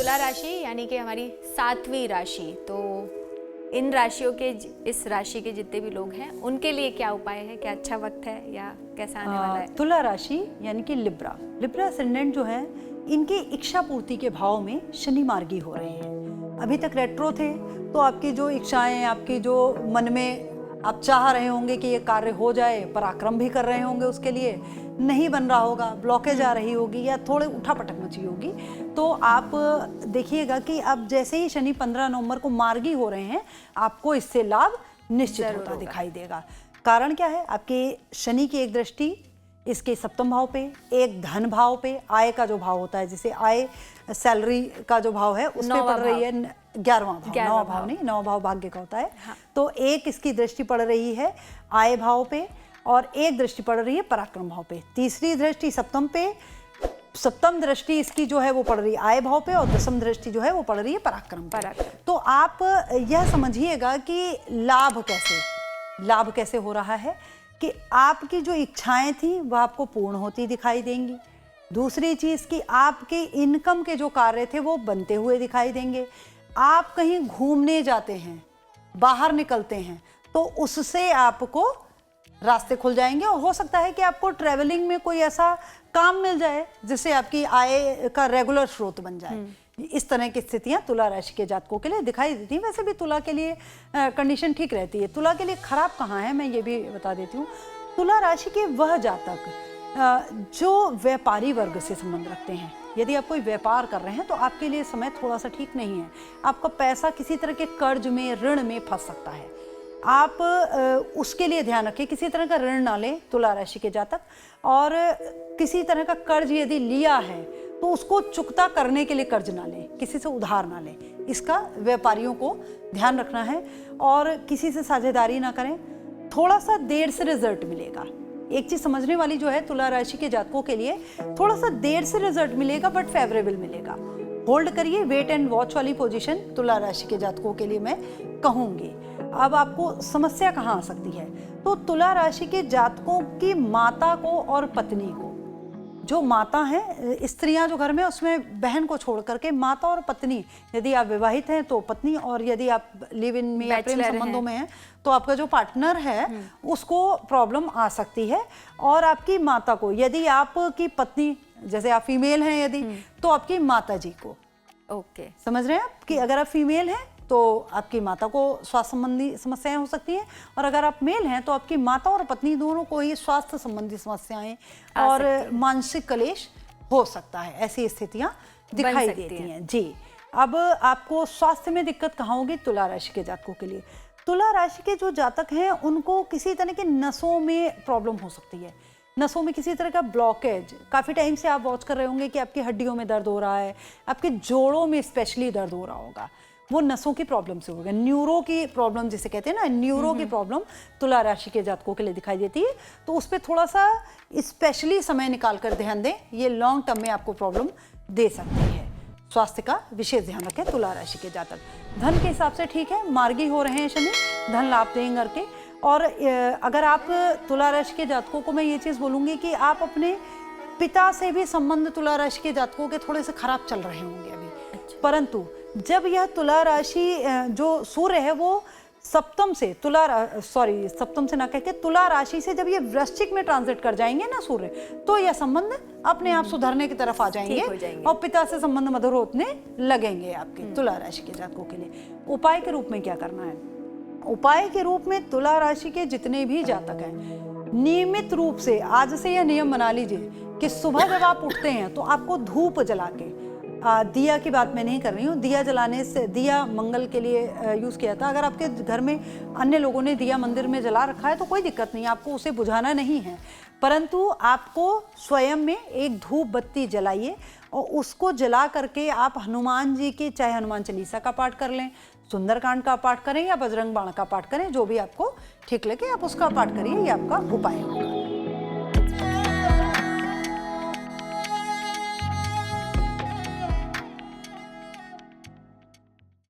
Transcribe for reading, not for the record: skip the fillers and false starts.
तुला राशि यानी कि हमारी 7वीं राशि, तो इन राशियों के, इस राशि के जितने भी लोग हैं उनके लिए क्या उपाय है? क्या अच्छा वक्त है या कैसा आने वाला है? तुला राशि यानी कि लिब्रा असेंडेंट जो है, इनके इच्छा पूर्ति के भाव में शनि मार्गी हो रहे हैं। अभी तक रेट्रो थे तो आपकी जो इच्छाएं, आपकी जो मन में आप चाह रहे होंगे कि ये कार्य हो जाए, पराक्रम भी कर रहे होंगे उसके लिए, नहीं बन रहा होगा, ब्लॉकेज आ रही होगी या थोड़े उठापटक मची होगी, तो आप देखिएगा कि अब जैसे ही शनि 15 नवंबर को मार्गी हो रहे हैं, आपको इससे लाभ निश्चित होता दिखाई देगा। कारण क्या है? आपके शनि की एक दृष्टि इसके सप्तम भाव पे, एक धन भाव पे, आय का जो भाव होता है, जिसे आय सैलरी का जो भाव है उस पे पड़ रही है 11वां भाव, 9वां भाव नहीं, 9वां भाव भाग्य का होता है। हाँ। तो एक इसकी दृष्टि पड़ रही है आय भाव पे और एक दृष्टि पड़ रही है पराक्रम भाव पे। तीसरी दृष्टि सप्तम पे, सप्तम दृष्टि इसकी जो है वो पड़ रही है आय भाव पे और दसम दृष्टि जो है वो पड़ रही है पराक्रम पे। तो आप यह समझिएगा कि लाभ कैसे हो रहा है कि आपकी जो इच्छाएं थी वह आपको पूर्ण होती दिखाई देंगी। दूसरी चीज कि आपके इनकम के जो कार्य थे वो बनते हुए दिखाई देंगे। आप कहीं घूमने जाते हैं, बाहर निकलते हैं, तो उससे आपको रास्ते खुल जाएंगे और हो सकता है कि आपको ट्रैवलिंग में कोई ऐसा काम मिल जाए जिससे आपकी आय का रेगुलर स्रोत बन जाए। इस तरह की स्थितियां तुला राशि के जातकों के लिए दिखाई देती हैं। वैसे भी तुला के लिए कंडीशन ठीक रहती है। तुला के लिए खराब कहाँ है मैं ये भी बता देती हूँ। तुला राशि के वह जातक जो व्यापारी वर्ग से संबंध रखते हैं, यदि आप कोई व्यापार कर रहे हैं तो आपके लिए समय थोड़ा सा ठीक नहीं है। आपका पैसा किसी तरह के कर्ज में, ऋण में फंस सकता है। आप उसके लिए ध्यान रखें, किसी तरह का ऋण ना लें तुला राशि के जातक, और किसी तरह का कर्ज यदि लिया है तो उसको चुकता करने के लिए कर्ज ना लें, किसी से उधार ना लें। इसका व्यापारियों को ध्यान रखना है। और किसी से साझेदारी ना करें, थोड़ा सा देर से रिजल्ट मिलेगा। एक चीज समझने वाली जो है, तुला राशि के जातकों के लिए थोड़ा सा देर से रिजल्ट मिलेगा बट फेवरेबल मिलेगा। होल्ड करिए, वेट एंड वॉच वाली पोजीशन तुला राशि के जातकों के लिए मैं कहूंगी। अब आपको समस्या कहाँ आ सकती है? तो तुला राशि के जातकों की माता को और पत्नी को, जो माता हैं, स्त्रियां जो घर में, उसमें बहन को छोड़ करके माता और पत्नी, यदि आप विवाहित हैं तो पत्नी, और यदि आप लिव इन में या प्रेम संबंधों में हैं तो आपका जो पार्टनर है उसको प्रॉब्लम आ सकती है। और आपकी माता को, यदि आपकी पत्नी, जैसे आप फीमेल हैं यदि, तो आपकी माता जी को, ओके, समझ रहे हैं आप कि अगर आप फीमेल हैं तो आपकी माता को स्वास्थ्य संबंधी समस्याएं हो सकती हैं, और अगर आप मेल हैं तो आपकी माता और पत्नी दोनों को ही स्वास्थ्य संबंधी समस्याएं और मानसिक कलेश हो सकता है। ऐसी स्थितियां दिखाई देती हैं जी। अब आपको स्वास्थ्य में दिक्कत कहाँ होगी? तुला राशि के जातकों के लिए, तुला राशि के जो जातक हैं उनको किसी तरह के नसों में प्रॉब्लम हो सकती है। नसों में किसी तरह का ब्लॉकेज, काफ़ी टाइम से आप वॉच कर रहे होंगे कि आपकी हड्डियों में दर्द हो रहा है, आपके जोड़ों में स्पेशली दर्द हो रहा होगा, वो नसों की प्रॉब्लम से होगा। न्यूरो की प्रॉब्लम जिसे कहते हैं ना, न्यूरो की प्रॉब्लम तुला राशि के जातकों के लिए दिखाई देती है। तो उस पर थोड़ा सा स्पेशली समय निकाल कर ध्यान दें, ये लॉन्ग टर्म में आपको प्रॉब्लम दे सकती है। स्वास्थ्य का विशेष ध्यान रखें तुला राशि के जातक। धन के हिसाब से ठीक है, मार्गी हो रहे हैं शनि, धन लाभ देंगे करके। और अगर आप तुला राशि के जातकों को मैं ये चीज़ बोलूँगी कि आप अपने पिता से भी संबंध तुला राशि के जातकों के थोड़े से खराब चल रहे होंगे अभी। परंतु जब यह तुला राशि, जो सूर्य है वो सप्तम से सप्तम से ना कहकर तुला राशि से जब ये वृश्चिक में ट्रांजिट कर जाएंगे ना सूर्य, तो यह संबंध अपने आप सुधरने की तरफ आ जाएंगे और पिता से संबंध मधुर होने लगेंगे आपके तुला राशि के जातकों के लिए। उपाय के रूप में क्या करना है? उपाय के रूप में तुला राशि के जितने भी जातक हैं, नियमित रूप से आज से यह नियम बना लीजिए कि सुबह जब आप उठते हैं तो आपको धूप जला के, दिया की बात मैं नहीं कर रही हूँ, दिया जलाने से, दिया मंगल के लिए यूज़ किया था। अगर आपके घर में अन्य लोगों ने दिया मंदिर में जला रखा है तो कोई दिक्कत नहीं, आपको उसे बुझाना नहीं है, परंतु आपको स्वयं में एक धूप बत्ती जलाइए और उसको जला करके आप हनुमान जी के, चाहे हनुमान चालीसा का पाठ कर लें, सुंदरकांड का पाठ करें या बजरंग बाण का पाठ करें, जो भी आपको ठीक लगे आप उसका पाठ करिए, ये आपका उपाय होगा।